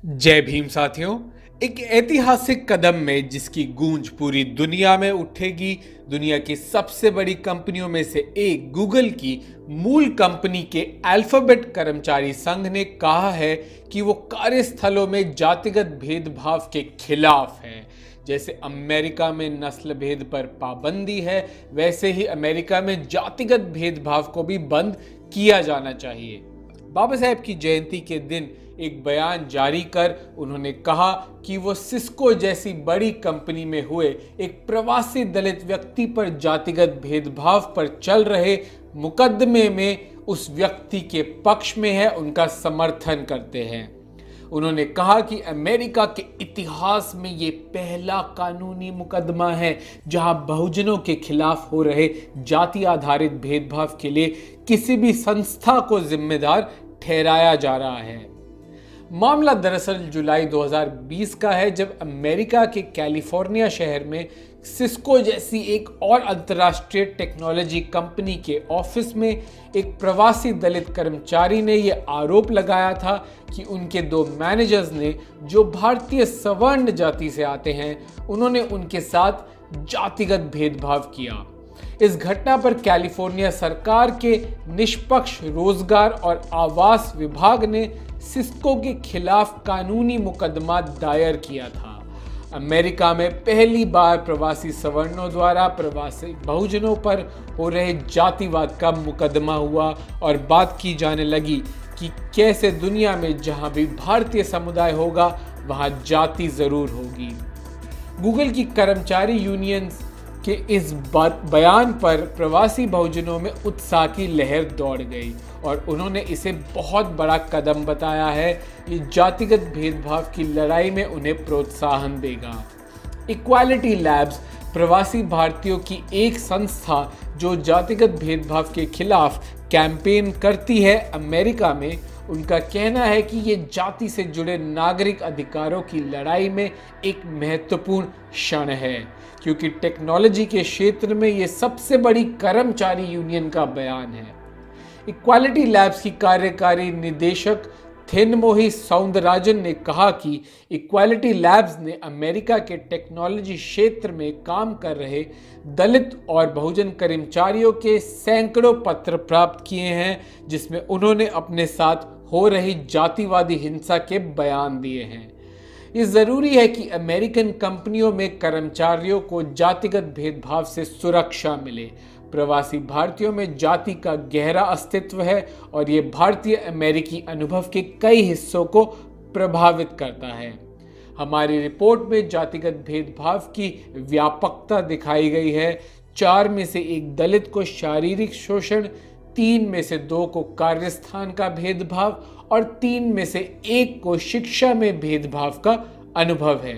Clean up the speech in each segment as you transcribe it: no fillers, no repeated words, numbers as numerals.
जय भीम साथियों। एक ऐतिहासिक कदम में जिसकी गूंज पूरी दुनिया में उठेगी। दुनिया की सबसे बड़ी कंपनियों में से एक गूगल की मूल कंपनी के अल्फाबेट कर्मचारी संघ ने कहा है कि वो कार्यस्थलों में जातिगत भेदभाव के खिलाफ है। जैसे अमेरिका में नस्ल भेद पर पाबंदी है, वैसे ही अमेरिका में जातिगत भेदभाव को भी बंद किया जाना चाहिए। बाबा साहेब की जयंती के दिन एक बयान जारी कर उन्होंने कहा कि वो सिस्को जैसी बड़ी कंपनी में हुए एक प्रवासी दलित व्यक्ति पर जातिगत भेदभाव पर चल रहे मुकदमे में उस व्यक्ति के पक्ष में है, उनका समर्थन करते हैं। उन्होंने कहा कि अमेरिका के इतिहास में ये पहला कानूनी मुकदमा है जहां बहुजनों के खिलाफ हो रहे जाति आधारित भेदभाव के लिए किसी भी संस्था को जिम्मेदार ठहराया जा रहा है। मामला दरअसल जुलाई 2020 का है, जब अमेरिका के कैलिफोर्निया शहर में सिस्को जैसी एक और अंतर्राष्ट्रीय टेक्नोलॉजी कंपनी के ऑफिस में एक प्रवासी दलित कर्मचारी ने यह आरोप लगाया था कि उनके दो मैनेजर्स ने, जो भारतीय सवर्ण जाति से आते हैं, उन्होंने उनके साथ जातिगत भेदभाव किया। इस घटना पर कैलिफोर्निया सरकार के निष्पक्ष रोजगार और आवास विभाग ने सिस्को के खिलाफ कानूनी मुकदमा दायर किया था। अमेरिका में पहली बार प्रवासी सवर्णों द्वारा प्रवासी बहुजनों पर हो रहे जातिवाद का मुकदमा हुआ और बात की जाने लगी कि कैसे दुनिया में जहां भी भारतीय समुदाय होगा वहां जाति जरूर होगी। गूगल की कर्मचारी यूनियंस के इस बयान पर प्रवासी बहुजनों में उत्साह की लहर दौड़ गई और उन्होंने इसे बहुत बड़ा कदम बताया है। ये जातिगत भेदभाव की लड़ाई में उन्हें प्रोत्साहन देगा। इक्वालिटी लैब्स प्रवासी भारतीयों की एक संस्था जो जातिगत भेदभाव के खिलाफ कैंपेन करती है अमेरिका में, उनका कहना है कि ये जाति से जुड़े नागरिक अधिकारों की लड़ाई में एक महत्वपूर्ण क्षण है, क्योंकि टेक्नोलॉजी के क्षेत्र में ये सबसे बड़ी कर्मचारी यूनियन का बयान है। इक्वालिटी लैब्स की कार्यकारी निदेशक थिनमोही सौंदरराजन ने कहा कि इक्वालिटी लैब्स ने अमेरिका के टेक्नोलॉजी क्षेत्र में काम कर रहे दलित और बहुजन कर्मचारियों के सैकड़ों पत्र प्राप्त किए हैं, जिसमें उन्होंने अपने साथ हो रही जातिवादी हिंसा के बयान दिए हैं। ये जरूरी है कि अमेरिकन कंपनियों में कर्मचारियों को जातिगत भेदभाव से सुरक्षा मिले। प्रवासी भारतीयों में जाति का गहरा अस्तित्व है और ये भारतीय अमेरिकी अनुभव के कई हिस्सों को प्रभावित करता है। हमारी रिपोर्ट में जातिगत भेदभाव की व्यापकता दिखाई गई है। 4 में से 1 दलित को शारीरिक शोषण, 3 में से 2 को कार्यस्थान का भेदभाव और 3 में से 1 को शिक्षा में भेदभाव का अनुभव है।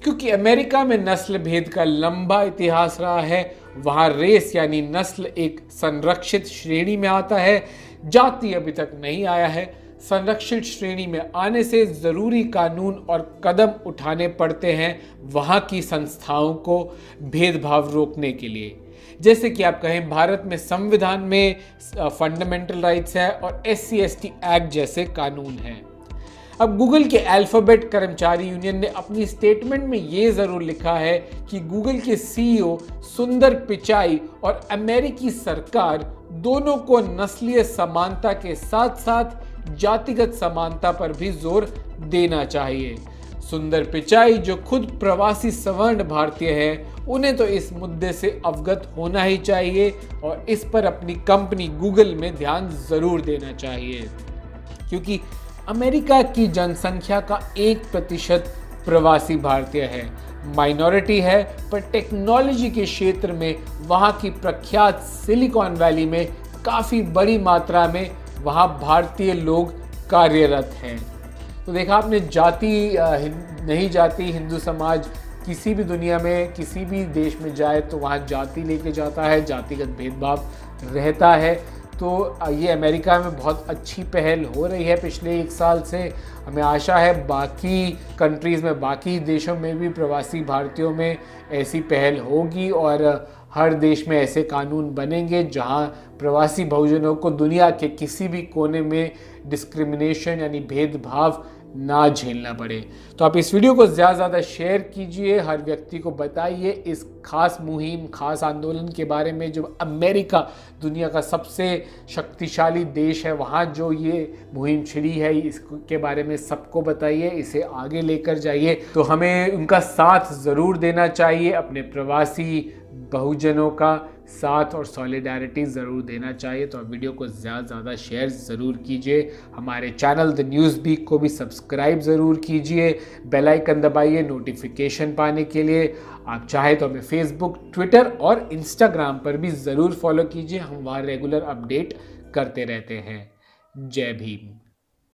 क्योंकि अमेरिका में नस्ल भेद का लंबा इतिहास रहा है, वहां रेस यानी नस्ल एक संरक्षित श्रेणी में आता है, जाति अभी तक नहीं आया है। संरक्षित श्रेणी में आने से जरूरी कानून और कदम उठाने पड़ते हैं वहां की संस्थाओं को भेदभाव रोकने के लिए। जैसे कि आप कहें, भारत में संविधान में फंडामेंटल राइट्स है और SC/ST एक्ट जैसे कानून हैं। अब गूगल के अल्फाबेट कर्मचारी यूनियन ने अपनी स्टेटमेंट में ये जरूर लिखा है कि गूगल के CEO सुंदर पिचाई और अमेरिकी सरकार दोनों को नस्लीय समानता के साथ साथ जातिगत समानता पर भी जोर देना चाहिए। सुंदर पिचाई, जो खुद प्रवासी सवर्ण भारतीय हैं, उन्हें तो इस मुद्दे से अवगत होना ही चाहिए और इस पर अपनी कंपनी गूगल में ध्यान जरूर देना चाहिए, क्योंकि अमेरिका की जनसंख्या का 1% प्रवासी भारतीय है, माइनॉरिटी है, पर टेक्नोलॉजी के क्षेत्र में वहां की प्रख्यात सिलिकॉन वैली में काफी बड़ी मात्रा में वहां भारतीय लोग कार्यरत हैं। तो देखा आपने, जाति नहीं जाती, हिंदू समाज किसी भी दुनिया में किसी भी देश में जाए तो वहाँ जाति लेके जाता है, जातिगत भेदभाव रहता है। तो ये अमेरिका में बहुत अच्छी पहल हो रही है पिछले 1 साल से। हमें आशा है बाकी कंट्रीज़ में, बाकी देशों में भी प्रवासी भारतीयों में ऐसी पहल होगी और हर देश में ऐसे कानून बनेंगे जहां प्रवासी बहुजनों को दुनिया के किसी भी कोने में डिस्क्रिमिनेशन यानी भेदभाव ना झेलना पड़े। तो आप इस वीडियो को ज़्यादा से ज़्यादा शेयर कीजिए, हर व्यक्ति को बताइए इस खास मुहिम, खास आंदोलन के बारे में। जो अमेरिका दुनिया का सबसे शक्तिशाली देश है, वहाँ जो ये मुहिम छिड़ी है, इसके बारे में सबको बताइए, इसे आगे लेकर जाइए। तो हमें उनका साथ ज़रूर देना चाहिए, अपने प्रवासी बहुजनों का साथ और सॉलिडारिटी ज़रूर देना चाहिए। तो आप वीडियो को ज़्यादा से ज़्यादा शेयर ज़रूर कीजिए। हमारे चैनल द न्यूज़ बीक को भी सब्सक्राइब ज़रूर कीजिए, बेल आइकन दबाइए नोटिफिकेशन पाने के लिए। आप चाहे तो हमें फेसबुक, ट्विटर और इंस्टाग्राम पर भी ज़रूर फॉलो कीजिए, हम वहाँ रेगुलर अपडेट करते रहते हैं। जय भीम।